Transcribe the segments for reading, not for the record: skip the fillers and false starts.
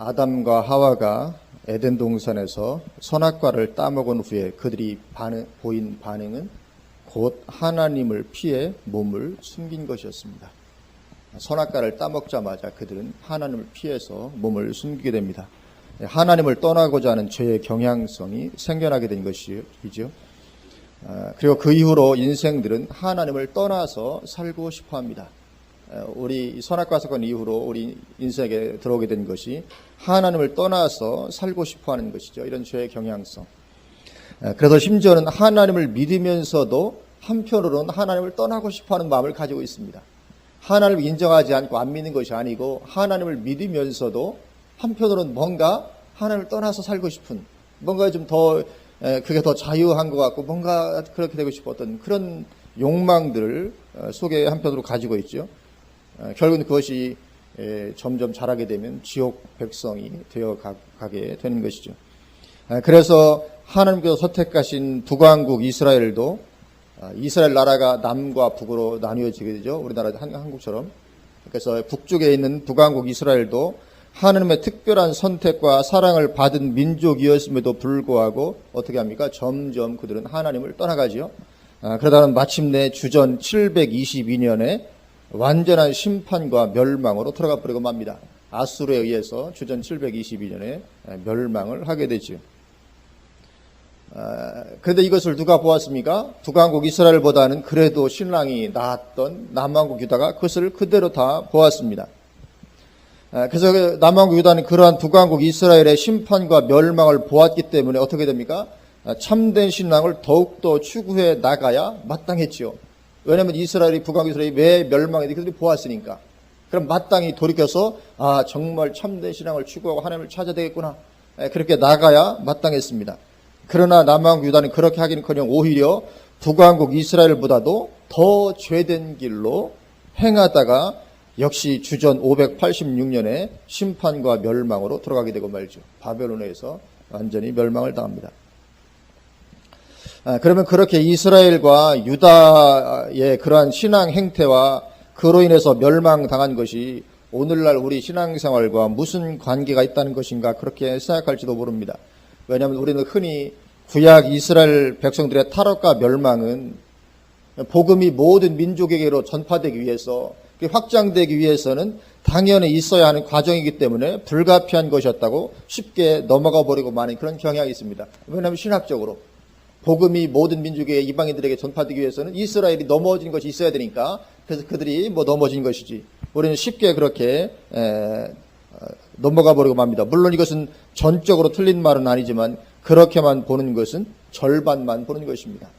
아담과 하와가 에덴 동산에서 선악과를 따먹은 후에 그들이 보인 반응은 곧 하나님을 피해 몸을 숨긴 것이었습니다. 선악과를 따먹자마자 그들은 하나님을 피해서 몸을 숨기게 됩니다. 하나님을 떠나고자 하는 죄의 경향성이 생겨나게 된 것이죠. 그리고 그 이후로 인생들은 하나님을 떠나서 살고 싶어 합니다. 우리 선악과 사건 이후로 우리 인생에 들어오게 된 것이 하나님을 떠나서 살고 싶어 하는 것이죠. 이런 죄의 경향성. 그래서 심지어는 하나님을 믿으면서도 한편으로는 하나님을 떠나고 싶어 하는 마음을 가지고 있습니다. 하나님을 인정하지 않고 안 믿는 것이 아니고 하나님을 믿으면서도 한편으로는 뭔가 하나님을 떠나서 살고 싶은, 뭔가 좀 더 그게 더 자유한 것 같고 뭔가 그렇게 되고 싶었던 그런 욕망들을 속에 한편으로 가지고 있죠. 결국은 그것이 점점 자라게 되면 지옥 백성이 되어 가게 되는 것이죠. 그래서 하나님께서 선택하신 북왕국 이스라엘도 이스라엘 나라가 남과 북으로 나뉘어지게 되죠. 우리나라 한국처럼. 그래서 북쪽에 있는 북왕국 이스라엘도 하나님의 특별한 선택과 사랑을 받은 민족이었음에도 불구하고 어떻게 합니까? 점점 그들은 하나님을 떠나가지요. 그러다가 마침내 주전 722년에 완전한 심판과 멸망으로 들어가 버리고 맙니다. 아수르에 의해서 주전 722년에 멸망을 하게 되죠. 그런데 이것을 누가 보았습니까? 북왕국 이스라엘보다는 그래도 신랑이 나았던 남왕국 유다가 그것을 그대로 다 보았습니다. 그래서 남왕국 유다는 그러한 북왕국 이스라엘의 심판과 멸망을 보았기 때문에 어떻게 됩니까? 참된 신랑을 더욱더 추구해 나가야 마땅했지요. 왜냐하면 북왕국 이스라엘이 왜 멸망했는지 그들이 보았으니까. 그럼 마땅히 돌이켜서 정말 참된 신앙을 추구하고 하나님을 찾아야 되겠구나. 그렇게 나가야 마땅했습니다. 그러나 남왕국 유다는 그렇게 하기는커녕 오히려 북왕국 이스라엘보다도 더 죄된 길로 행하다가 역시 주전 586년에 심판과 멸망으로 들어가게 되고 말죠. 바벨론에서 완전히 멸망을 당합니다. 그러면 그렇게 이스라엘과 유다의 그러한 신앙 행태와 그로 인해서 멸망당한 것이 오늘날 우리 신앙생활과 무슨 관계가 있다는 것인가 그렇게 생각할지도 모릅니다. 왜냐하면 우리는 흔히 구약 이스라엘 백성들의 타락과 멸망은 복음이 모든 민족에게로 전파되기 위해서 확장되기 위해서는 당연히 있어야 하는 과정이기 때문에 불가피한 것이었다고 쉽게 넘어가 버리고 마는 그런 경향이 있습니다. 왜냐하면 신학적으로 복음이 모든 민족의 이방인들에게 전파되기 위해서는 이스라엘이 넘어진 것이 있어야 되니까 그래서 그들이 넘어진 것이지 우리는 쉽게 그렇게 넘어가 버리고 맙니다. 물론 이것은 전적으로 틀린 말은 아니지만 그렇게만 보는 것은 절반만 보는 것입니다.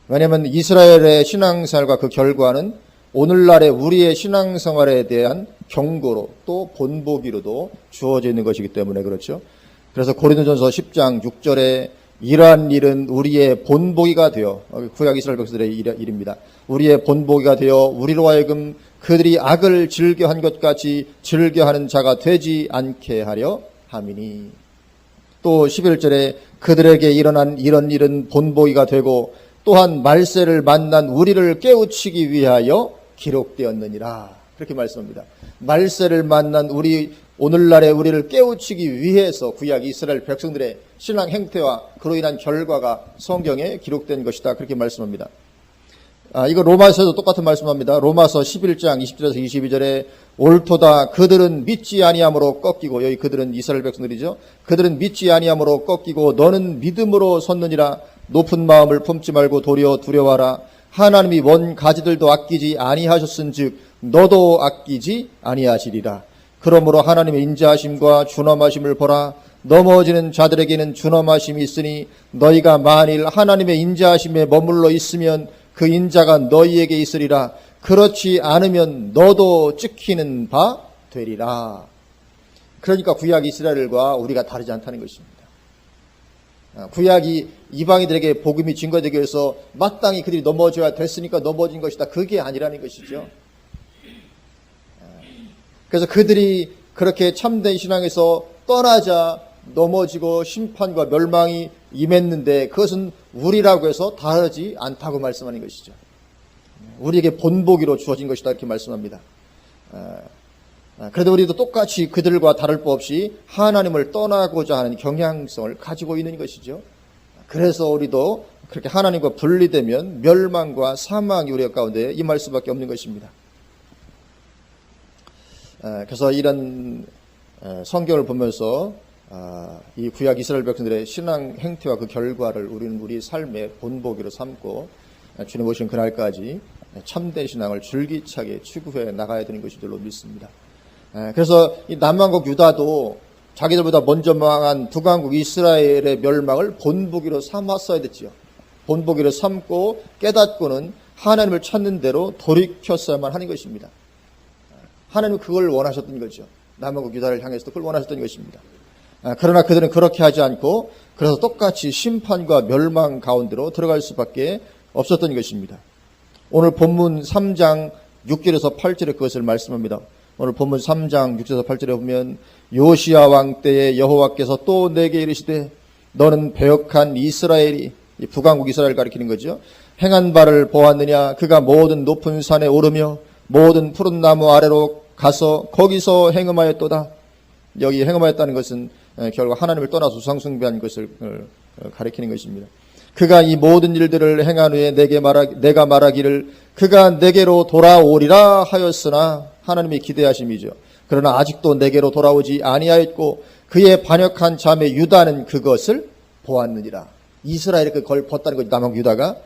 왜냐하면 이스라엘의 신앙생활과 그 결과는 오늘날의 우리의 신앙생활에 대한 경고로 또 본보기로도 주어져 있는 것이기 때문에 그렇죠. 그래서 고린도전서 10장 6절에 이러한 일은 우리의 본보기가 되어 구약 이스라엘 백성들의 일입니다. 우리의 본보기가 되어 우리로 하여금 그들이 악을 즐겨한 것 같이 즐겨하는 자가 되지 않게 하려 함이니 또 11절에 그들에게 일어난 이런 일은 본보기가 되고 또한 말세를 만난 우리를 깨우치기 위하여 기록되었느니라 그렇게 말씀합니다. 말세를 만난 오늘날의 우리를 깨우치기 위해서 구약 이스라엘 백성들의 신앙 행태와 그로 인한 결과가 성경에 기록된 것이다 그렇게 말씀합니다. 이거 로마서에도 똑같은 말씀합니다. 로마서 11장 20절에서 22절에 옳도다 그들은 믿지 아니함으로 꺾이고 여기 그들은 이스라엘 백성들이죠. 그들은 믿지 아니함으로 꺾이고 너는 믿음으로 섰느니라 높은 마음을 품지 말고 도리어 두려워하라 하나님이 원 가지들도 아끼지 아니하셨은즉 너도 아끼지 아니하시리라. 그러므로 하나님의 인자하심과 준엄하심을 보라. 넘어지는 자들에게는 준엄하심이 있으니 너희가 만일 하나님의 인자하심에 머물러 있으면 그 인자가 너희에게 있으리라. 그렇지 않으면 너도 찍히는 바 되리라. 그러니까 구약 이스라엘과 우리가 다르지 않다는 것입니다. 구약이 이방인들에게 복음이 증거되기 위해서 마땅히 그들이 넘어져야 됐으니까 넘어진 것이다. 그게 아니라는 것이죠. 그래서 그들이 그렇게 참된 신앙에서 떠나자 넘어지고 심판과 멸망이 임했는데 그것은 우리라고 해서 다르지 않다고 말씀하는 것이죠. 우리에게 본보기로 주어진 것이다 이렇게 말씀합니다. 그래도 우리도 똑같이 그들과 다를 바 없이 하나님을 떠나고자 하는 경향성을 가지고 있는 것이죠. 그래서 우리도 그렇게 하나님과 분리되면 멸망과 사망이 우리 가운데 임할 수밖에 없는 것입니다. 그래서 이런 성경을 보면서 이 구약 이스라엘 백성들의 신앙 행태와 그 결과를 우리는 우리 삶의 본보기로 삼고 주님 오신 그날까지 참된 신앙을 줄기차게 추구해 나가야 되는 것인 줄로 믿습니다. 그래서 이 남왕국 유다도 자기들보다 먼저 망한 북왕국 이스라엘의 멸망을 본보기로 삼았어야 됐지요. 본보기로 삼고 깨닫고는 하나님을 찾는 대로 돌이켰어야만 하는 것입니다. 하나님은 그걸 원하셨던 거죠. 남왕국 유다를 향해서도 그걸 원하셨던 것입니다. 그러나 그들은 그렇게 하지 않고 그래서 똑같이 심판과 멸망 가운데로 들어갈 수밖에 없었던 것입니다. 오늘 본문 3장 6절에서 8절에 그것을 말씀합니다. 오늘 본문 3장 6절에서 8절에 보면 요시야 왕 때에 여호와께서 또 내게 이르시되 너는 배역한 이스라엘이 북왕국 이스라엘 가리키는 거죠. 행한 바를 보았느냐. 그가 모든 높은 산에 오르며 모든 푸른 나무 아래로 가서 거기서 행음하였도다. 여기 행음하였다는 것은 결국 하나님을 떠나서 우상숭배한 것을 가리키는 것입니다. 그가 이 모든 일들을 행한 후에 내가 말하기를 그가 내게로 돌아오리라 하였으나 하나님이 기대하심이죠. 그러나 아직도 내게로 돌아오지 아니하였고 그의 반역한 자매 유다는 그것을 보았느니라. 이스라엘이 그걸 봤다는 거죠. 남왕 유다가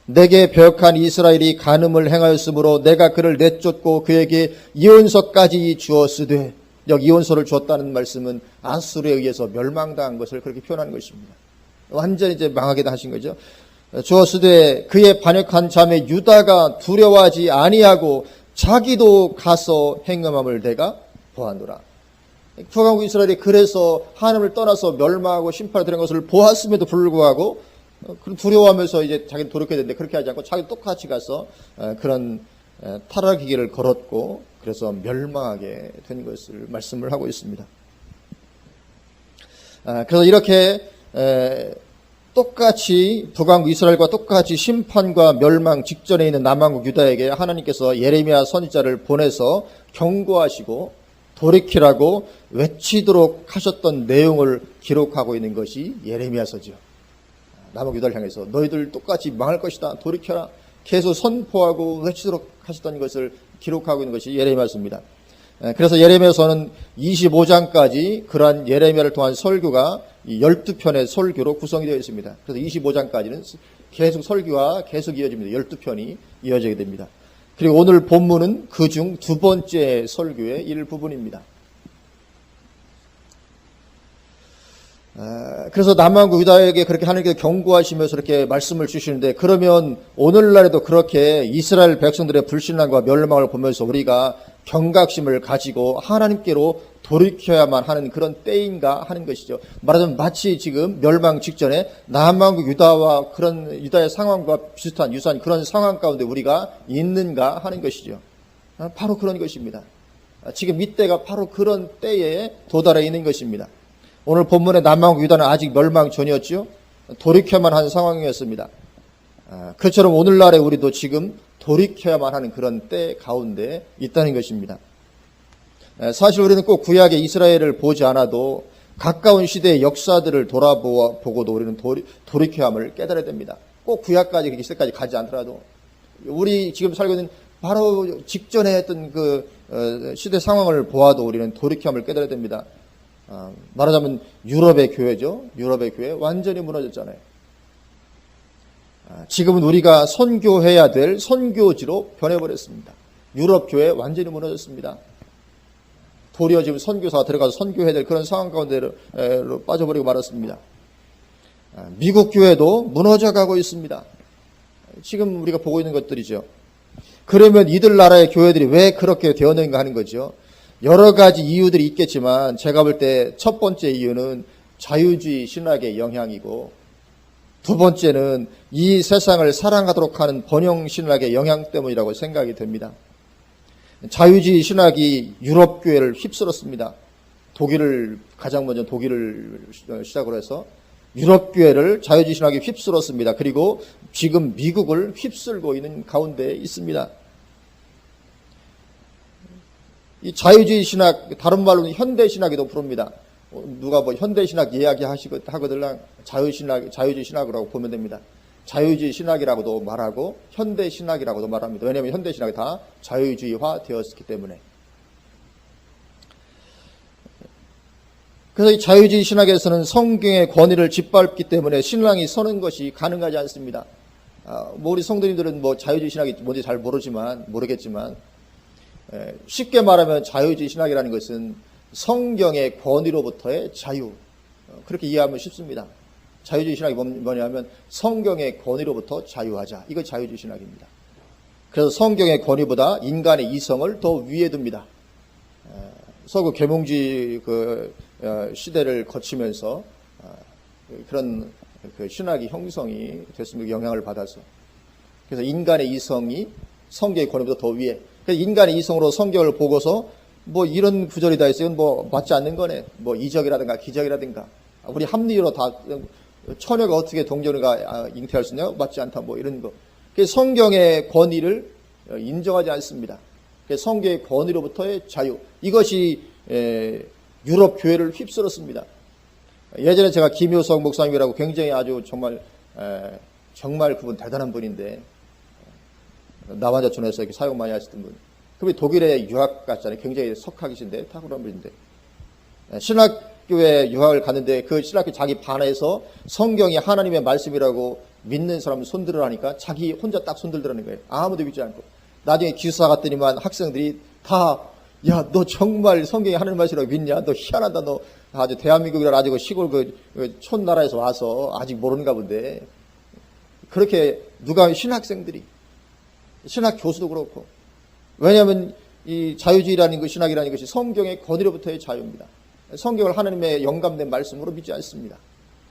내게 배역한 이스라엘이 간음을 행하였으므로 내가 그를 내쫓고 그에게 이혼서까지 주었으되, 여기 이혼서를 주었다는 말씀은 아수르에 의해서 멸망당한 것을 그렇게 표현하는 것입니다. 완전히 이제 망하게 하신 거죠. 주었으되 그의 반역한 자매 유다가 두려워하지 아니하고 자기도 가서 행음함을 내가 보았노라. 북왕국 이스라엘이 그래서 하나님을 떠나서 멸망하고 심판을 들은 것을 보았음에도 불구하고 두려워하면서 이제 자기는 돌이켜야 되는데 그렇게 하지 않고 자기 똑같이 가서 그런 타락의 길을 걸었고 그래서 멸망하게 된 것을 말씀을 하고 있습니다. 그래서 이렇게 똑같이 북왕국 이스라엘과 똑같이 심판과 멸망 직전에 있는 남왕국 유다에게 하나님께서 예레미야 선지자를 보내서 경고하시고 돌이키라고 외치도록 하셨던 내용을 기록하고 있는 것이 예레미야서죠. 남왕국 유다를 향해서 너희들 똑같이 망할 것이다. 돌이켜라. 계속 선포하고 외치도록 하셨던 것을 기록하고 있는 것이 예레미야서입니다. 그래서 예레미야서는 25장까지 그러한 예레미야를 통한 설교가 12편의 설교로 구성이 되어 있습니다. 그래서 25장까지는 계속 설교가 계속 이어집니다. 12편이 이어지게 됩니다. 그리고 오늘 본문은 그중 두 번째 설교의 일부분입니다. 그래서 남왕국 유다에게 그렇게 하나님께서 경고하시면서 이렇게 말씀을 주시는데, 그러면 오늘날에도 그렇게 이스라엘 백성들의 불신앙과 멸망을 보면서 우리가 경각심을 가지고 하나님께로 돌이켜야만 하는 그런 때인가 하는 것이죠. 말하자면 마치 지금 멸망 직전에 남왕국 유다와 그런 유다의 상황과 비슷한 유사한 그런 상황 가운데 우리가 있는가 하는 것이죠. 바로 그런 것입니다. 지금 이때가 바로 그런 때에 도달해 있는 것입니다. 오늘 본문의 남왕국 유다는 아직 멸망 전이었죠. 돌이켜야만 하는 상황이었습니다. 그처럼 오늘날에 우리도 지금 돌이켜야만 하는 그런 때 가운데 있다는 것입니다. 사실 우리는 꼭 구약의 이스라엘을 보지 않아도 가까운 시대의 역사들을 돌아보고도 우리는 돌이켜야 함을 깨달아야 됩니다. 꼭 구약까지 그 시대까지 가지 않더라도 우리 지금 살고 있는 바로 직전에 했던 그 시대 상황을 보아도 우리는 돌이켜야 함을 깨달아야 됩니다. 말하자면 유럽의 교회죠. 유럽의 교회 완전히 무너졌잖아요. 지금은 우리가 선교해야 될 선교지로 변해버렸습니다. 유럽 교회 완전히 무너졌습니다. 도리어 지금 선교사가 들어가서 선교해야 될 그런 상황 가운데로 빠져버리고 말았습니다. 미국 교회도 무너져가고 있습니다. 지금 우리가 보고 있는 것들이죠. 그러면 이들 나라의 교회들이 왜 그렇게 되었는가 하는 거죠. 여러 가지 이유들이 있겠지만 제가 볼 때 첫 번째 이유는 자유주의 신학의 영향이고, 두 번째는 이 세상을 사랑하도록 하는 번영 신학의 영향 때문이라고 생각이 됩니다. 자유주의 신학이 유럽 교회를 휩쓸었습니다. 가장 먼저 독일을 시작으로 해서 유럽 교회를 자유주의 신학이 휩쓸었습니다. 그리고 지금 미국을 휩쓸고 있는 가운데 있습니다. 이 자유주의 신학, 다른 말로는 현대 신학이라고 부릅니다. 누가 뭐 현대 신학 이야기 하거들랑 자유주의 신학이라고 보면 됩니다. 자유주의 신학이라고도 말하고 현대 신학이라고도 말합니다. 왜냐하면 현대 신학이 다 자유주의화 되었기 때문에. 그래서 이 자유주의 신학에서는 성경의 권위를 짓밟기 때문에 신랑이 서는 것이 가능하지 않습니다. 뭐 우리 성도님들은 뭐 자유주의 신학이 뭔지 잘 모르겠지만 쉽게 말하면 자유주의 신학이라는 것은 성경의 권위로부터의 자유, 그렇게 이해하면 쉽습니다. 자유주의 신학이 뭐냐면 성경의 권위로부터 자유하자. 이거 자유주의 신학입니다. 그래서 성경의 권위보다 인간의 이성을 더 위에 둡니다. 서구 계몽주의 시대를 거치면서 그런 신학이 형성이 됐습니다. 영향을 받아서. 그래서 인간의 이성이 성경의 권위보다 더 위에. 그래서 인간의 이성으로 성경을 보고서 뭐 이런 구절이 다 있어요. 뭐 맞지 않는 거네. 뭐 이적이라든가 기적이라든가. 우리 합리로 다 처녀가 어떻게 동정녀가 잉태할 수 있냐? 맞지 않다. 뭐 이런 거. 그래서 성경의 권위를 인정하지 않습니다. 그래서 성경의 권위로부터의 자유. 이것이 유럽 교회를 휩쓸었습니다. 예전에 제가 김효석 목사님이라고 굉장히 아주 정말 그분 대단한 분인데 남한자촌에서 이렇게 사역 많이 하시던 분. 그분이 독일에 유학 갔잖아요. 굉장히 석학이신데 탁월한 분인데 신학교에 유학을 갔는데 그 신학교 자기 반에서 성경이 하나님의 말씀이라고 믿는 사람을 손들으라 하니까 자기 혼자 딱 손들더라는 거예요. 아무도 믿지 않고. 나중에 기숙사 갔더니만 학생들이 다 야, 너 정말 성경이 하나님 말씀이라고 믿냐? 너 희한하다. 너 아주 대한민국이라 아주 시골 촌나라에서 와서 아직 모르는가 본데. 그렇게 누가 신학생들이 신학 교수도 그렇고. 왜냐하면 이 자유주의라는 것, 신학이라는 것이 성경의 권위로부터의 자유입니다. 성경을 하나님의 영감된 말씀으로 믿지 않습니다.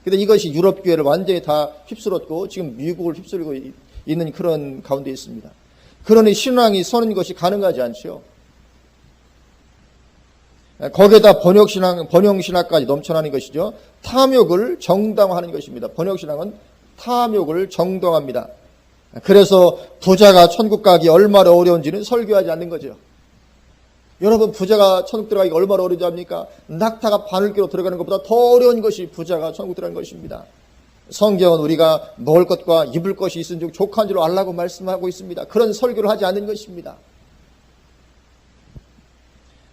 그런데 이것이 유럽 교회를 완전히 다 휩쓸었고 지금 미국을 휩쓸고 있는 그런 가운데 있습니다. 그러니 신앙이 서는 것이 가능하지 않죠. 거기에다 번영신학까지 넘쳐나는 것이죠. 탐욕을 정당화하는 것입니다. 번영신학은 탐욕을 정당화합니다. 그래서 부자가 천국 가기 얼마나 어려운지는 설교하지 않는 거죠. 여러분, 부자가 천국 들어가기 얼마나 어려운지 압니까? 낙타가 바늘귀로 들어가는 것보다 더 어려운 것이 부자가 천국 들어가는 것입니다. 성경은 우리가 먹을 것과 입을 것이 있은 즉 족한 줄 알라고 말씀하고 있습니다. 그런 설교를 하지 않는 것입니다.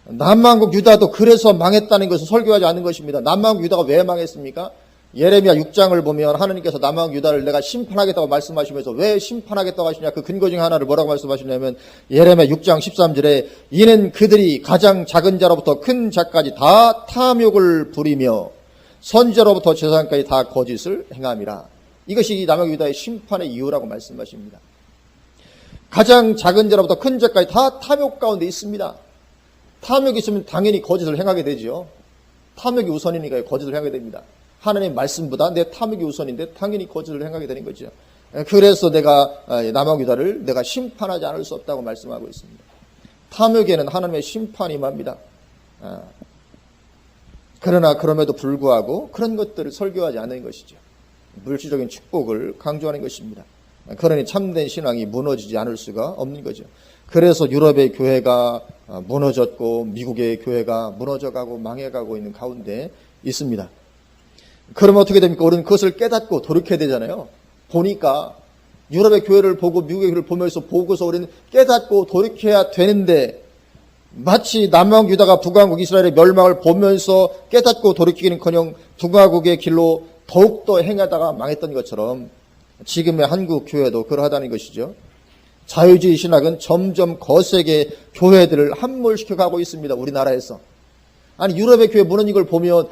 남왕국 유다도 그래서 망했다는 것을 설교하지 않는 것입니다. 남왕국 유다가 왜 망했습니까? 예레미야 6장을 보면 하나님께서 남왕국 유다를 내가 심판하겠다고 말씀하시면서 왜 심판하겠다고 하시냐, 그 근거 중 하나를 뭐라고 말씀하시냐면 예레미야 6장 13절에 이는 그들이 가장 작은 자로부터 큰 자까지 다 탐욕을 부리며 선지자로부터 제사장까지 다 거짓을 행함이라. 이것이 남왕국 유다의 심판의 이유라고 말씀하십니다. 가장 작은 자로부터 큰 자까지 다 탐욕 가운데 있습니다. 탐욕이 있으면 당연히 거짓을 행하게 되죠. 탐욕이 우선이니까 거짓을 행하게 됩니다. 하나님 말씀보다 내 탐욕이 우선인데 당연히 거짓을 행하게 되는 거죠. 그래서 내가 남왕국 유다를 내가 심판하지 않을 수 없다고 말씀하고 있습니다. 탐욕에는 하나님의 심판이 임합니다. 그러나 그럼에도 불구하고 그런 것들을 설교하지 않는 것이죠. 물질적인 축복을 강조하는 것입니다. 그러니 참된 신앙이 무너지지 않을 수가 없는 거죠. 그래서 유럽의 교회가 무너졌고 미국의 교회가 무너져가고 망해가고 있는 가운데 있습니다. 그러면 어떻게 됩니까? 우리는 그것을 깨닫고 돌이켜야 되잖아요. 보니까 유럽의 교회를 보고 미국의 교회를 보면서 보고서 우리는 깨닫고 돌이켜야 되는데 마치 남왕국 유다가 북왕국 이스라엘의 멸망을 보면서 깨닫고 돌이키기는커녕 북왕국의 길로 더욱더 행하다가 망했던 것처럼 지금의 한국 교회도 그러하다는 것이죠. 자유주의 신학은 점점 거세게 교회들을 함몰시켜 가고 있습니다. 우리나라에서. 아니 유럽의 교회 무너진 걸 보면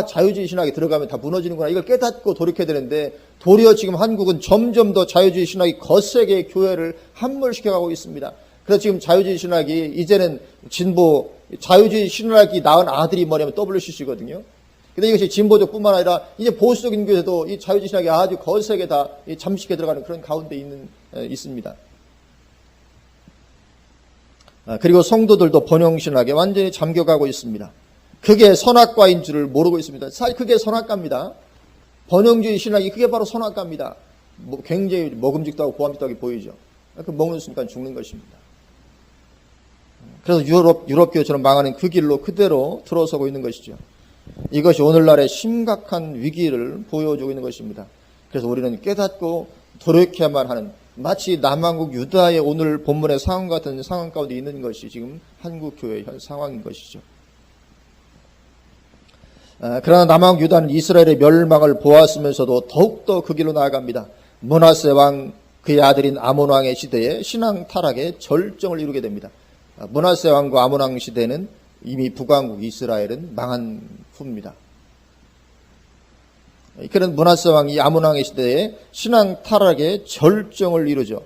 자유주의 신학이 들어가면 다 무너지는구나. 이걸 깨닫고 돌이켜야 되는데 도리어 지금 한국은 점점 더 자유주의 신학이 거세게 교회를 함몰시켜 가고 있습니다. 그래서 지금 자유주의 신학이 이제는 자유주의 신학이 낳은 아들이 뭐냐면 WCC거든요. 근데 이것이 진보적 뿐만 아니라 이제 보수적인 교회도 이 자유주의 신학이 아주 거세게 다 잠식해 들어가는 그런 가운데 있습니다. 그리고 성도들도 번영신학에 완전히 잠겨가고 있습니다. 그게 선악과인 줄을 모르고 있습니다. 사실 그게 선악과입니다. 번영주의 신학이 그게 바로 선악과입니다. 굉장히 먹음직도 하고 고함직도 하게 보이죠. 그 먹는 순간 죽는 것입니다. 그래서 유럽 교회처럼 망하는 그 길로 그대로 들어서고 있는 것이죠. 이것이 오늘날의 심각한 위기를 보여주고 있는 것입니다. 그래서 우리는 깨닫고 돌이켜야만 하는, 마치 남한국 유다의 오늘 본문의 상황 같은 상황 가운데 있는 것이 지금 한국 교회의 현 상황인 것이죠. 그러나 남한국 유다는 이스라엘의 멸망을 보았으면서도 더욱더 그 길로 나아갑니다. 므낫세 왕 그의 아들인 아몬 왕의 시대에 신앙 타락의 절정을 이루게 됩니다. 므낫세 왕과 아몬 왕 시대는 이미 북왕국 이스라엘은 망한 후입니다. 그런 므낫세 왕이 아몬 왕의 시대에 신앙 타락의 절정을 이루죠.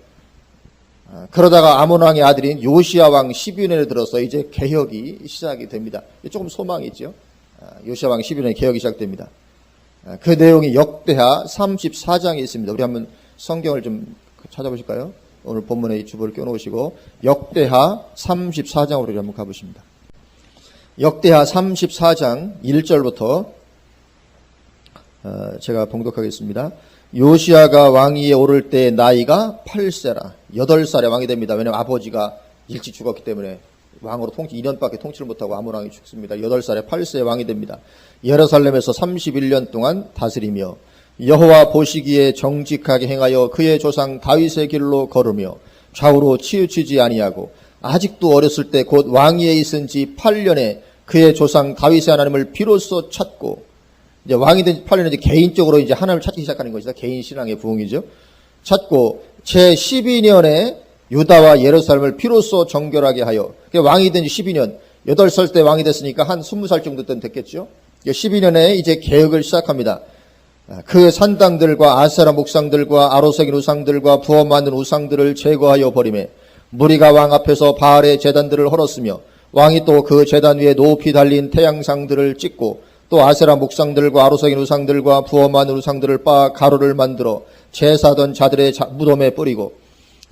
그러다가 아몬 왕의 아들인 요시야 왕 12년에 들어서 이제 개혁이 시작이 됩니다. 조금 소망이 있죠. 요시야 왕 12년에 개혁이 시작됩니다. 그 내용이 역대하 34장에 있습니다. 우리 한번 성경을 좀 찾아보실까요? 오늘 본문에 주보를 껴놓으시고 역대하 34장으로 한번 가보십니다. 역대하 34장 1절부터 제가 봉독하겠습니다. 요시야가 왕위에 오를 때 나이가 8세라. 8살에 왕이 됩니다. 왜냐하면 아버지가 일찍 죽었기 때문에 왕으로 2년밖에 통치를 못하고 아몬 왕이 죽습니다. 8살에 8세에 왕이 됩니다. 예루살렘에서 31년 동안 다스리며 여호와 보시기에 정직하게 행하여 그의 조상 다윗의 길로 걸으며 좌우로 치우치지 아니하고 아직도 어렸을 때 곧 왕위에 있은 지 8년에 그의 조상 다윗의 하나님을 비로소 찾고, 이제 왕이 된 8년에 이제 개인적으로 이제 하나님을 찾기 시작하는 것이다. 개인 신앙의 부흥이죠. 찾고 제 12년에 유다와 예루살렘을 비로소 정결하게 하여, 왕이 된 지 12년, 8살 때 왕이 됐으니까 한 20살 정도 때 됐겠죠. 12년에 이제 개혁을 시작합니다. 그 산당들과 아세라 목상들과 아로새긴 우상들과 부어 만든 우상들을 제거하여 버리매 무리가 왕 앞에서 바알의 제단들을 헐었으며 왕이 또 그 제단 위에 높이 달린 태양상들을 찍고 또 아세라 목상들과 아로새긴 우상들과 부어 만든 우상들을 빻아 가루를 만들어 제사하던 자들의 무덤에 뿌리고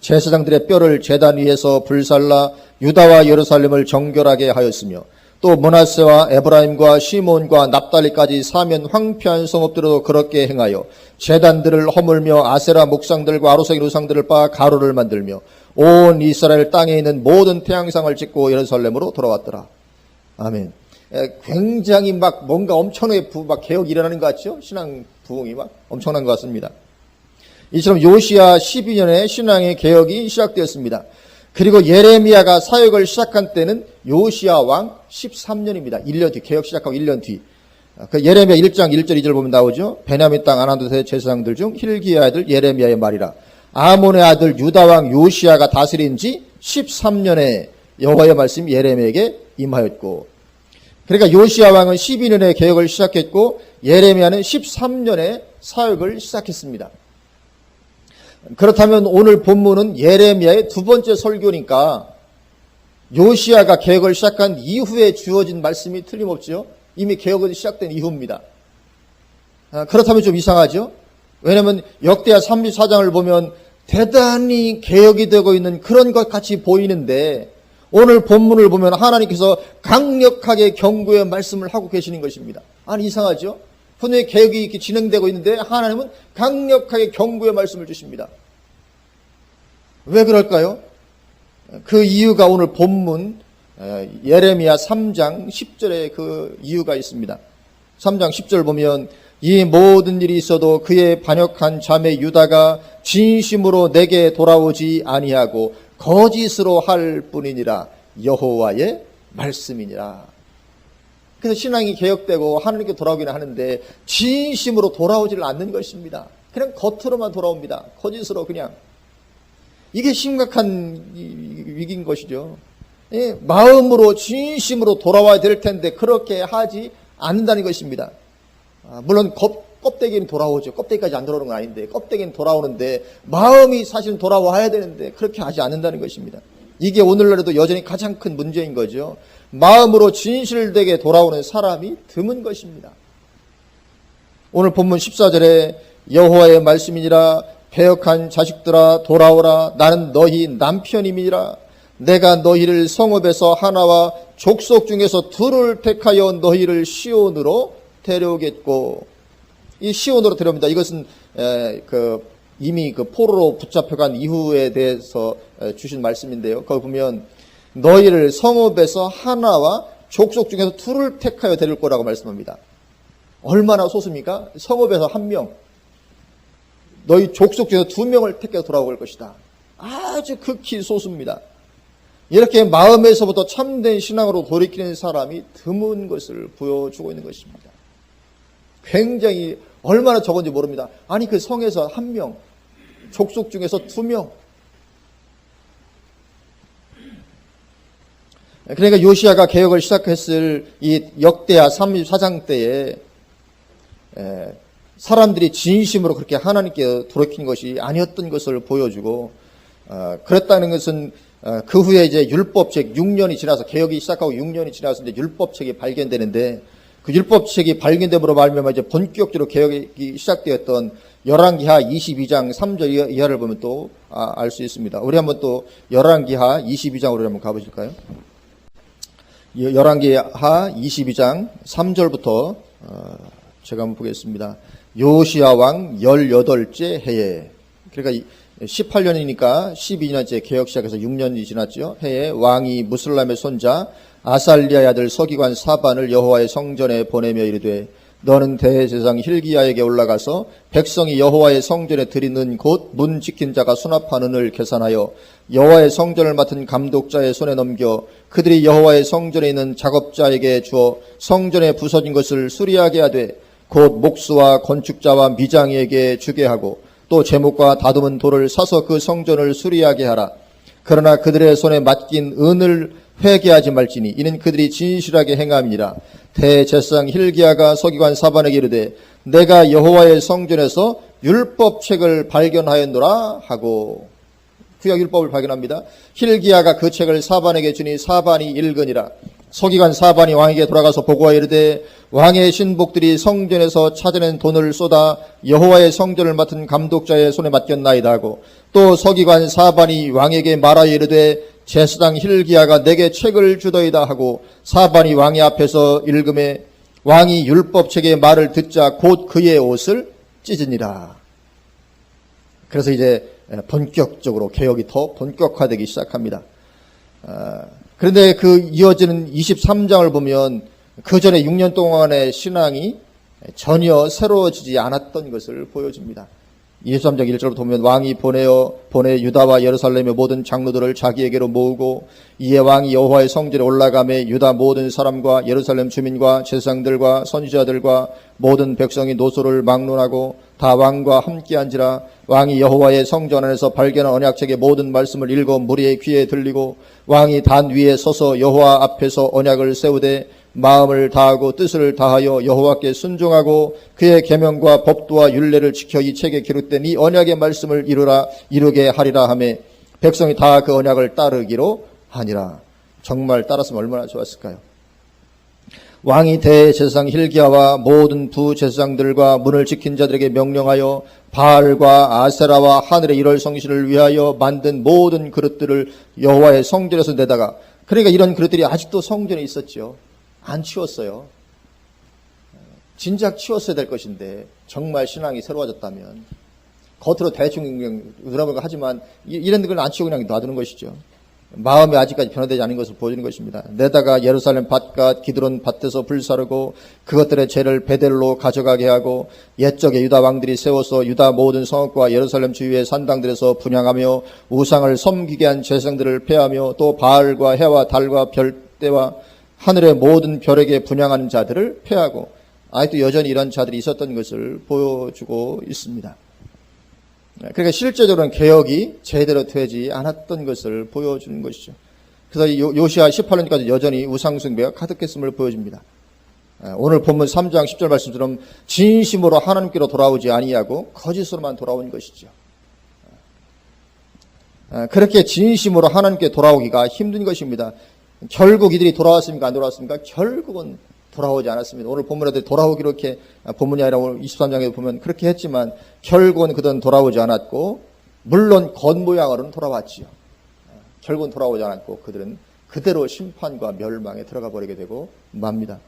제사장들의 뼈를 제단 위에서 불살라 유다와 예루살렘을 정결하게 하였으며 또 므낫세와 에브라임과 시몬과 납달리까지 사면 황폐한 성읍들도 그렇게 행하여 제단들을 허물며 아세라 목상들과 아로새긴 우상들을 빻아 가루를 만들며 온 이스라엘 땅에 있는 모든 태양상을 찍고 예루살렘으로 돌아왔더라. 아멘. 굉장히 막 뭔가 엄청나게 막 개혁이 일어나는 것 같죠? 신앙 부흥이 막 엄청난 것 같습니다. 이처럼 요시야 12년에 신앙의 개혁이 시작되었습니다. 그리고 예레미야가 사역을 시작한 때는 요시야 왕 13년입니다. 1년 뒤, 개혁 시작하고 1년 뒤. 그 예레미야 1장 1절 2절 보면 나오죠. 베냐민 땅 아나도세 제사장들 중 힐기야의 아들 예레미야의 말이라. 아몬의 아들 유다 왕 요시야가 다스린 지 13년에 여호와의 말씀이 예레미야에게 임하였고, 그러니까 요시야 왕은 12년에 개혁을 시작했고 예레미야는 13년에 사역을 시작했습니다. 그렇다면 오늘 본문은 예레미야의 두 번째 설교니까 요시야가 개혁을 시작한 이후에 주어진 말씀이 틀림없죠. 이미 개혁이 시작된 이후입니다. 그렇다면 좀 이상하죠. 왜냐하면 역대하 34장을 보면 대단히 개혁이 되고 있는 그런 것 같이 보이는데 오늘 본문을 보면 하나님께서 강력하게 경고의 말씀을 하고 계시는 것입니다. 아니 이상하죠. 분명히 개혁이 이렇게 진행되고 있는데 하나님은 강력하게 경고의 말씀을 주십니다. 왜 그럴까요? 그 이유가 오늘 본문 예레미야 3장 10절에 그 이유가 있습니다. 3장 10절 보면 이 모든 일이 있어도 그의 반역한 자매 유다가 진심으로 내게 돌아오지 아니하고 거짓으로 할 뿐이니라. 여호와의 말씀이니라. 그래서 신앙이 개혁되고 하나님께 돌아오기는 하는데 진심으로 돌아오지를 않는 것입니다. 그냥 겉으로만 돌아옵니다. 거짓으로 그냥. 이게 심각한 위기인 것이죠. 예, 마음으로 진심으로 돌아와야 될 텐데 그렇게 하지 않는다는 것입니다. 물론 껍데기는 돌아오죠. 껍데기까지 안 돌아오는 건 아닌데 껍데기는 돌아오는데 마음이 사실은 돌아와야 되는데 그렇게 하지 않는다는 것입니다. 이게 오늘날에도 여전히 가장 큰 문제인 거죠. 마음으로 진실되게 돌아오는 사람이 드문 것입니다. 오늘 본문 14절에 여호와의 말씀이니라. 패역한 자식들아 돌아오라. 나는 너희 남편임이니라. 내가 너희를 성읍에서 하나와 족속 중에서 둘을 택하여 너희를 시온으로 데려오겠고. 이 시온으로 데려옵니다. 이것은 이미 그 포로로 붙잡혀간 이후에 대해서 주신 말씀인데요. 거기 보면 너희를 성읍에서 하나와 족속 중에서 둘을 택하여 데릴 거라고 말씀합니다. 얼마나 소수입니까? 성읍에서 한 명, 너희 족속 중에서 2명을 택해서 돌아올 것이다. 아주 극히 소수입니다. 이렇게 마음에서부터 참된 신앙으로 돌이키는 사람이 드문 것을 보여주고 있는 것입니다. 굉장히 얼마나 적은지 모릅니다. 아니 그 성에서 한 명, 족속 중에서 2명. 그러니까 요시야가 개혁을 시작했을 이 역대하 34장 때에 사람들이 진심으로 그렇게 하나님께 돌이킨 것이 아니었던 것을 보여주고, 그랬다는 것은 그 후에 이제 율법책 6년이 지나서, 개혁이 시작하고 6년이 지나서 이제 율법책이 발견되는데, 그 율법책이 발견됨으로 말미암아 이제 본격적으로 개혁이 시작되었던 열왕기하 22장 3절 이하를 보면 또 알 수 있습니다. 우리 한번 또 열왕기하 22장으로 한번 가보실까요? 열왕기하 22장 3절부터 제가 한번 보겠습니다. 요시야 왕 18째 해에, 그러니까 18년이니까 12년째 개혁 시작해서 6년이 지났죠. 해에 왕이 무슬람의 손자 아살리아의 아들 서기관 사반을 여호와의 성전에 보내며 이르되, 너는 대제사장 hil기야에게 올라가서 백성이 여호와의 성전에 들이는 곧 문 지킨 자가 수납하는 을 계산하여 여호와의 성전을 맡은 감독자의 손에 넘겨 그들이 여호와의 성전에 있는 작업자에게 주어 성전에 부서진 것을 수리하게 하되, 곧 목수와 건축자와 미장이에게 주게 하고 또 제목과 다듬은 돌을 사서 그 성전을 수리하게 하라. 그러나 그들의 손에 맡긴 은을 회개하지 말지니 이는 그들이 진실하게 행함이니라. 대제사장 hil기야가 서기관 사반에게 이르되, 내가 여호와의 성전에서 율법책을 발견하였노라 하고, 구약 율법을 발견합니다. hil기야가 그 책을 사반에게 주니 사반이 읽으니라. 서기관 사반이 왕에게 돌아가서 보고하여 이르되, 왕의 신복들이 성전에서 찾아낸 돈을 쏟아 여호와의 성전을 맡은 감독자의 손에 맡겼나이다 하고, 또 서기관 사반이 왕에게 말하여 이르되, 제사장 hil기야가 내게 책을 주더이다 하고, 사반이 왕의 앞에서 읽음에 왕이 율법책의 말을 듣자 곧 그의 옷을 찢으니라. 그래서 이제 본격적으로 개혁이 더 본격화되기 시작합니다. 그런데 그 이어지는 23장을 보면 그 전에 6년 동안의 신앙이 전혀 새로워지지 않았던 것을 보여줍니다. 23장 1절을 보면 왕이 보내 유다와 예루살렘의 모든 장로들을 자기에게로 모으고, 이에 왕이 여호와의 성전에 올라가매 유다 모든 사람과 예루살렘 주민과 제사장들과 선지자들과 모든 백성이 노소를 막론하고 다 왕과 함께한지라. 왕이 여호와의 성전 안에서 발견한 언약책의 모든 말씀을 읽어 무리의 귀에 들리고, 왕이 단 위에 서서 여호와 앞에서 언약을 세우되 마음을 다하고 뜻을 다하여 여호와께 순종하고 그의 계명과 법도와 율례를 지켜 이 책에 기록된 이 언약의 말씀을 이루게 하리라 하매 백성이 다 그 언약을 따르기로 하니라. 정말 따랐으면 얼마나 좋았을까요? 왕이 대제사장 hil기야와 모든 부제사장들과 문을 지킨 자들에게 명령하여 바알과 아세라와 하늘의 일월 성신을 위하여 만든 모든 그릇들을 여호와의 성전에서 내다가, 그러니까 이런 그릇들이 아직도 성전에 있었죠. 안 치웠어요. 진작 치웠어야 될 것인데, 정말 신앙이 새로워졌다면 겉으로 대충 그런 거 하지만 이런 걸 안 치우고 그냥 놔두는 것이죠. 마음이 아직까지 변화되지 않은 것을 보여주는 것입니다. 내다가 예루살렘 밭과 기드론 밭에서 불사르고 그것들의 죄를 베델로 가져가게 하고, 옛적에 유다 왕들이 세워서 유다 모든 성읍과 예루살렘 주위의 산당들에서 분향하며 우상을 섬기게 한 제사장들을 폐하며, 또 바알과 해와 달과 별대와 하늘의 모든 별에게 분향하는 자들을 폐하고, 아직도 여전히 이런 자들이 있었던 것을 보여주고 있습니다. 그러니까 실제적으로는 개혁이 제대로 되지 않았던 것을 보여주는 것이죠. 그래서 요시야 18년까지 여전히 우상숭배가 가득했음을 보여줍니다. 오늘 본문 3장 10절 말씀처럼 진심으로 하나님께로 돌아오지 아니하고 거짓으로만 돌아온 것이죠. 그렇게 진심으로 하나님께 돌아오기가 힘든 것입니다. 결국 이들이 돌아왔습니까? 안 돌아왔습니까? 결국은 돌아오지 않았습니다. 오늘 본문에도 돌아오기로 이렇게, 본문이 아니라 오늘 23장에도 보면 그렇게 했지만 결국은 그들은 돌아오지 않았고, 물론 겉모양으로는 돌아왔지요. 결국은 돌아오지 않았고 그들은 그대로 심판과 멸망에 들어가 버리게 되고 맙니다.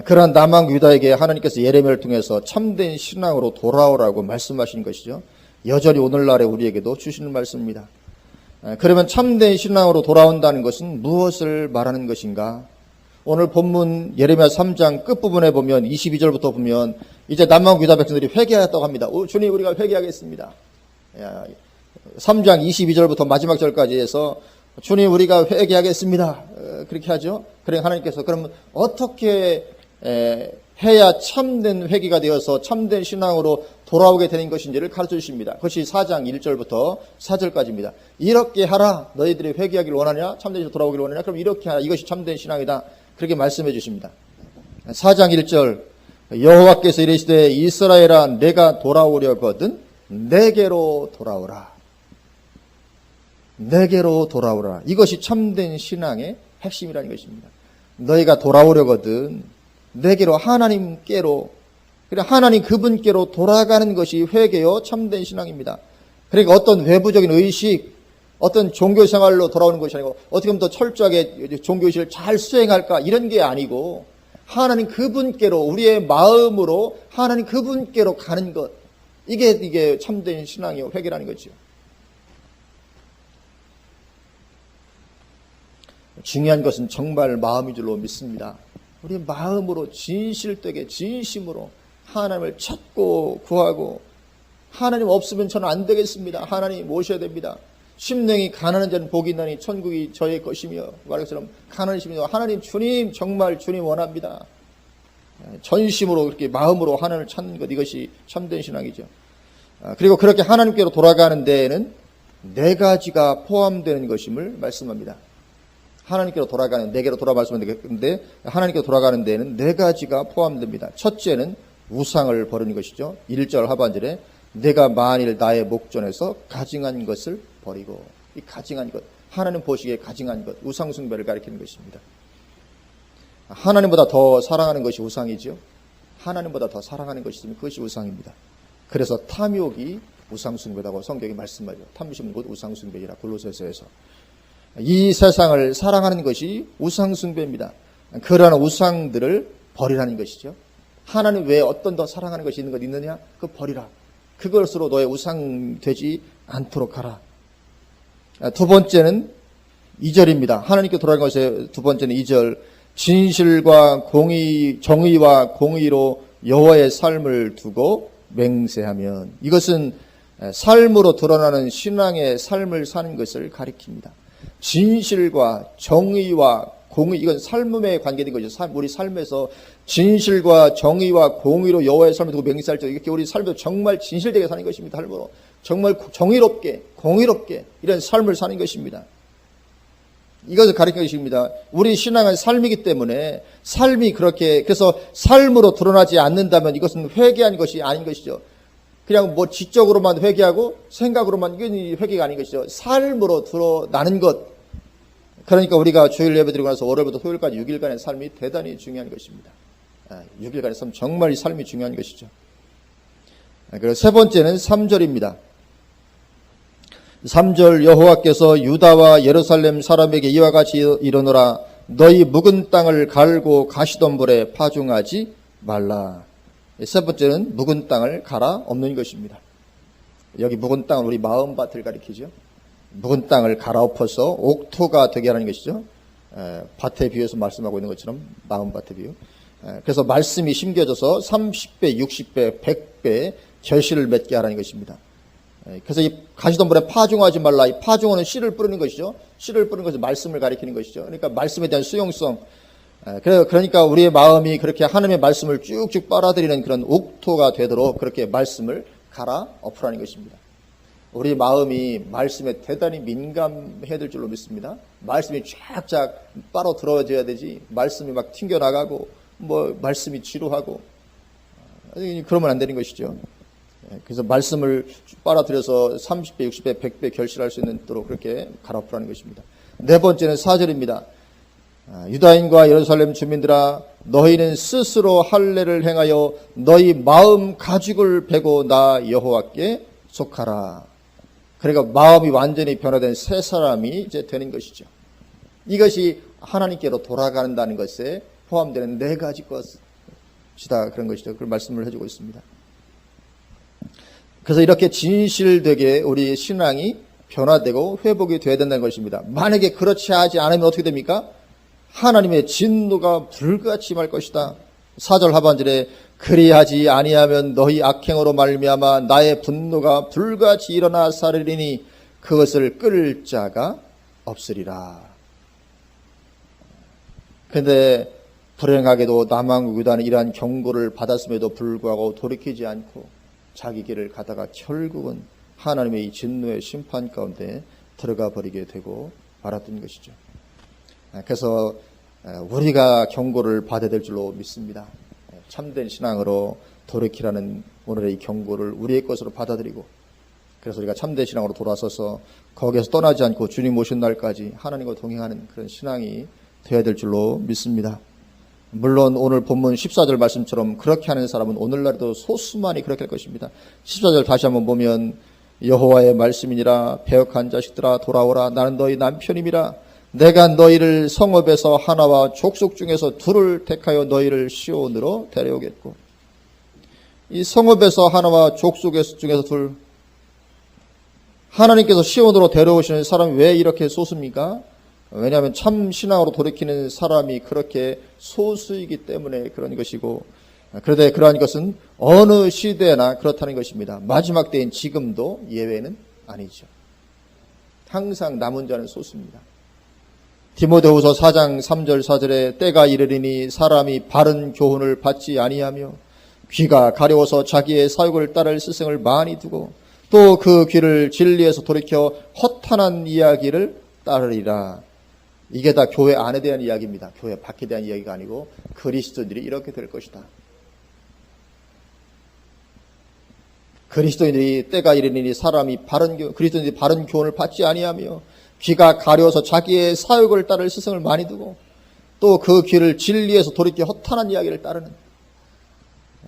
그러한 남왕 유다에게 하나님께서 예레미야를 통해서 참된 신앙으로 돌아오라고 말씀하신 것이죠. 여전히 오늘날의 우리에게도 주시는 말씀입니다. 그러면 참된 신앙으로 돌아온다는 것은 무엇을 말하는 것인가? 오늘 본문 예레미야 3장 끝부분에 보면 22절부터 보면 이제 남방 유다 백성들이 회개하였다고 합니다. 주님, 우리가 회개하겠습니다. 3장 22절부터 마지막 절까지 해서 주님, 우리가 회개하겠습니다. 그렇게 하죠. 그래 하나님께서 그럼 어떻게 해야 참된 회개가 되어서 참된 신앙으로 돌아오게 되는 것인지를 가르쳐 주십니다. 그것이 4장 1절부터 4절까지입니다. 이렇게 하라. 너희들이 회개하기를 원하냐? 참된 신앙으로 돌아오기를 원하냐? 그럼 이렇게 하라. 이것이 참된 신앙이다. 그렇게 말씀해 주십니다. 4장 1절 여호와께서 이르시되 이스라엘아 내가 돌아오려거든 내게로 돌아오라. 내게로 돌아오라. 이것이 참된 신앙의 핵심이라는 것입니다. 너희가 돌아오려거든 내게로 하나님께로, 그래 하나님 그분께로 돌아가는 것이 회개요 참된 신앙입니다. 그러니까 어떤 외부적인 의식, 어떤 종교생활로 돌아오는 것이 아니고 어떻게 하면 더 철저하게 종교의식을 잘 수행할까 이런 게 아니고 하나님 그분께로 우리의 마음으로 하나님 그분께로 가는 것, 이게 참된 신앙이요 회개라는 거죠. 중요한 것은 정말 마음인 줄로 믿습니다. 우리 마음으로 진실되게 진심으로 하나님을 찾고 구하고 하나님 없으면 저는 안 되겠습니다. 하나님 모셔야 됩니다. 심령이 가난한 자는 복이 있나니 천국이 저의 것이며 말한 것처럼 가난하시며 하나님 주님 정말 주님 원합니다. 전심으로 그렇게 마음으로 하나님을 찾는 것, 이것이 참된 신앙이죠. 그리고 그렇게 하나님께로 돌아가는 데에는 네 가지가 포함되는 것임을 말씀합니다. 하나님께로 돌아가는, 내게로 돌아 말씀하는데 하나님께로 돌아가는 데에는 네 가지가 포함됩니다. 첫째는 우상을 버리는 것이죠. 1절 하반절에 내가 만일 나의 목전에서 가증한 것을 버리고, 이 가증한 것, 하나님 보시기에 가증한 것, 우상 숭배를 가리키는 것입니다. 하나님보다 더 사랑하는 것이 우상이죠. 하나님보다 더 사랑하는 것이 있으면 그것이 우상입니다. 그래서 탐욕이 우상 숭배라고 성경이 말씀하죠. 탐심은 곧 우상 숭배이라 골로새서에서. 이 세상을 사랑하는 것이 우상 숭배입니다. 그러한 우상들을 버리라는 것이죠. 하나님 외에 어떤 더 사랑하는 것이 있는 것 있느냐? 그거 버리라. 그것으로 너의 우상 되지 않도록 하라. 두 번째는 2절입니다. 하나님께 돌아간 것의 두 번째는 2절. 진실과 공의, 정의와 공의로 여호와의 삶을 두고 맹세하면, 이것은 삶으로 드러나는 신앙의 삶을 사는 것을 가리킵니다. 진실과 정의와 공의, 이건 삶에 관계된 거죠. 우리 삶에서 진실과 정의와 공의로 여호와의 삶을 두고 맹세할 때 이렇게 우리 삶에서 정말 진실되게 사는 것입니다. 삶으로 정말 정의롭게 공의롭게 이런 삶을 사는 것입니다. 이것을 가리키는 것입니다. 우리 신앙은 삶이기 때문에 삶이 그렇게, 그래서 삶으로 드러나지 않는다면 이것은 회개한 것이 아닌 것이죠. 그냥 뭐 지적으로만 회개하고 생각으로만, 이건 회개가 아닌 것이죠. 삶으로 드러나는 것. 그러니까 우리가 주일 예배 드리고 나서 월요일부터 토요일까지 6일간의 삶이 대단히 중요한 것입니다. 6일간의 삶, 정말 이 삶이 중요한 것이죠. 그리고 세 번째는 3절입니다. 3절 여호와께서 유다와 예루살렘 사람에게 이와 같이 이르노라. 너희 묵은 땅을 갈고 가시덤불에 파종하지 말라. 세 번째는 묵은 땅을 갈아 엎는 것입니다. 여기 묵은 땅은 우리 마음밭을 가리키죠. 묵은 땅을 갈아 엎어서 옥토가 되게 하는 것이죠. 밭에 비유해서 말씀하고 있는 것처럼 마음밭에 비유. 그래서 말씀이 심겨져서 30배, 60배, 100배 결실을 맺게 하라는 것입니다. 그래서 이 가시덤불에 파종하지 말라. 이 파종은 씨를 뿌리는 것이죠. 씨를 뿌리는 것은 말씀을 가리키는 것이죠. 그러니까 말씀에 대한 수용성. 그러니까 우리의 마음이 그렇게 하나님의 말씀을 쭉쭉 빨아들이는 그런 옥토가 되도록 그렇게 말씀을 갈아 엎으라는 것입니다. 우리 마음이 말씀에 대단히 민감해야 될 줄로 믿습니다. 말씀이 쫙쫙 빨아 들어져야 되지, 말씀이 막 튕겨나가고 뭐 말씀이 지루하고 그러면 안 되는 것이죠. 그래서 말씀을 빨아들여서 30배, 60배, 100배 결실할 수 있도록 그렇게 갈아엎으라는 것입니다. 네 번째는 4절입니다. 유다인과 예루살렘 주민들아, 너희는 스스로 할례를 행하여 너희 마음 가죽을 베고 나 여호와께 속하라. 그러니까 마음이 완전히 변화된 새 사람이 이제 되는 것이죠. 이것이 하나님께로 돌아간다는 것에 포함되는 네 가지 것이다, 그런 것이죠. 그런 말씀을 해주고 있습니다. 그래서 이렇게 진실되게 우리 신앙이 변화되고 회복이 되어야 된다는 것입니다. 만약에 그렇지 하지 않으면 어떻게 됩니까? 하나님의 진노가 불같이 임할 것이다. 4절 하반절에 그리하지 아니하면 너희 악행으로 말미암아 나의 분노가 불같이 일어나 사르리니 그것을 끌 자가 없으리라. 그런데 불행하게도 남한국 유다는 이러한 경고를 받았음에도 불구하고 돌이키지 않고 자기 길을 가다가 결국은 하나님의 이 진노의 심판 가운데 들어가 버리게 되고 말았던 것이죠. 그래서 우리가 경고를 받아야 될 줄로 믿습니다. 참된 신앙으로 돌이키라는 오늘의 이 경고를 우리의 것으로 받아들이고, 그래서 우리가 참된 신앙으로 돌아서서 거기에서 떠나지 않고 주님 오신 날까지 하나님과 동행하는 그런 신앙이 되어야 될 줄로 믿습니다. 물론 오늘 본문 14절 말씀처럼 그렇게 하는 사람은 오늘날에도 소수만이 그렇게 할 것입니다. 14절 다시 한번 보면 여호와의 말씀이니라 배역한 자식들아 돌아오라 나는 너희 남편임이라 내가 너희를 성읍에서 하나와 족속 중에서 둘을 택하여 너희를 시온으로 데려오겠고. 이 성읍에서 하나와 족속 중에서 둘, 하나님께서 시온으로 데려오시는 사람이 왜 이렇게 소수입니까? 왜냐하면 참 신앙으로 돌이키는 사람이 그렇게 소수이기 때문에 그런 것이고, 그런데 그러한 것은 어느 시대나 그렇다는 것입니다. 마지막 때인 지금도 예외는 아니죠. 항상 남은 자는 소수입니다. 디모데후서 4장 3절 4절에 때가 이르리니 사람이 바른 교훈을 받지 아니하며 귀가 가려워서 자기의 사욕을 따를 스승을 많이 두고 또 그 귀를 진리에서 돌이켜 허탄한 이야기를 따르리라. 이게 다 교회 안에 대한 이야기입니다. 교회 밖에 대한 이야기가 아니고 그리스도인들이 이렇게 될 것이다. 그리스도인들이 때가 이르니 사람이 그리스도인들이 바른 교훈을 받지 아니하며 귀가 가려워서 자기의 사욕을 따를 스승을 많이 두고 또 그 귀를 진리에서 돌이켜 허탄한 이야기를 따르는.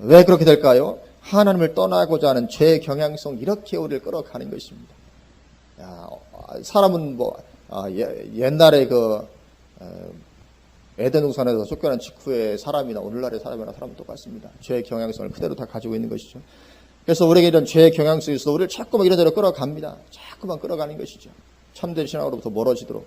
왜 그렇게 될까요? 하나님을 떠나고자 하는 죄의 경향성, 이렇게 우리를 끌어가는 것입니다. 사람은 옛날에 에덴 동산에서 쫓겨난 직후의 사람이나 오늘날의 사람은 똑같습니다. 죄의 경향성을 그대로 다 가지고 있는 것이죠. 그래서 우리에게 이런 죄의 경향성이 있어 우리를 자꾸만 이런저런 끌어갑니다. 자꾸만 끌어가는 것이죠. 참된 신앙으로부터 멀어지도록.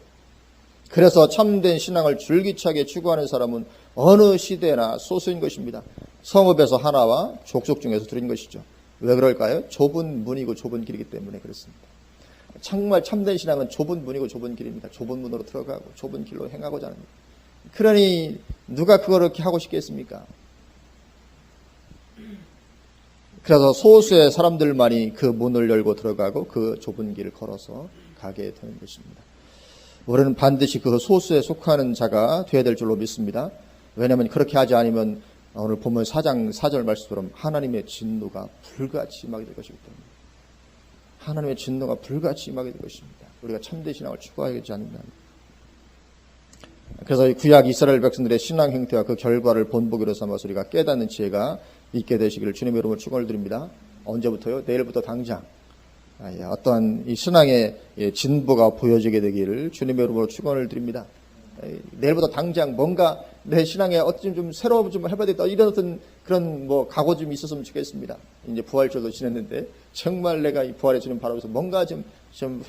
그래서 참된 신앙을 줄기차게 추구하는 사람은 어느 시대나 소수인 것입니다. 성읍에서 하나와 족속 중에서 둘인 것이죠. 왜 그럴까요? 좁은 문이고 좁은 길이기 때문에 그렇습니다. 정말 참된 신앙은 좁은 문이고 좁은 길입니다. 좁은 문으로 들어가고 좁은 길로 행하고자 합니다. 그러니 누가 그걸 그렇게 하고 싶겠습니까? 그래서 소수의 사람들만이 그 문을 열고 들어가고 그 좁은 길을 걸어서 가게 되는 것입니다. 우리는 반드시 그 소수에 속하는 자가 되어야 될 줄로 믿습니다. 왜냐하면 그렇게 하지 않으면 오늘 본문 4장 4절 말씀처럼 하나님의 진노가 불같이 임하게 될 것이기 때문에, 하나님의 진노가 불같이 임하게 될 것입니다. 우리가 참된 신앙을 추구하지 않는다. 그래서 이 구약 이스라엘 백성들의 신앙 행태와 그 결과를 본보기로 삼아서 우리가 깨닫는 지혜가 있게 되시기를 주님의 이름으로 축원을 드립니다. 언제부터요? 내일부터 당장 어떠한 이 신앙의 진보가 보여지게 되기를 주님의 이름으로 축원을 드립니다. 내일부터 당장 뭔가 내 신앙에 어찌 좀 새로운 좀 해봐야 되겠다, 이런 어떤 그런 각오 좀 있었으면 좋겠습니다. 이제 부활절도 지냈는데 정말 내가 이 부활의 주님 바라보면서 뭔가 좀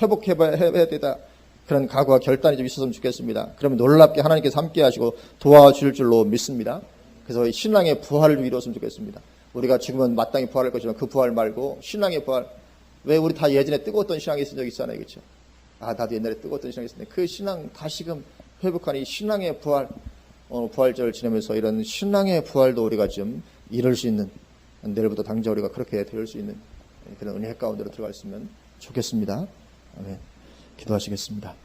회복해야 되다, 그런 각오와 결단이 좀 있었으면 좋겠습니다. 그러면 놀랍게 하나님께서 함께 하시고 도와줄 줄로 믿습니다. 그래서 신앙의 부활을 이루었으면 좋겠습니다. 우리가 지금은 마땅히 부활할 것이지만 그 부활 말고 신앙의 부활. 왜 우리 다 예전에 뜨거웠던 신앙이 있은 적 있잖아요. 그렇죠? 나도 옛날에 뜨거웠던 신앙이 있었는데 그 신앙 다시금 회복하는 이 신앙의 부활, 부활절을 지내면서 이런 신앙의 부활도 우리가 좀 이룰 수 있는, 내일부터 당장 우리가 그렇게 될 수 있는 그런 은혜 가운데로 들어가 있으면 좋겠습니다. 아멘. 기도하시겠습니다.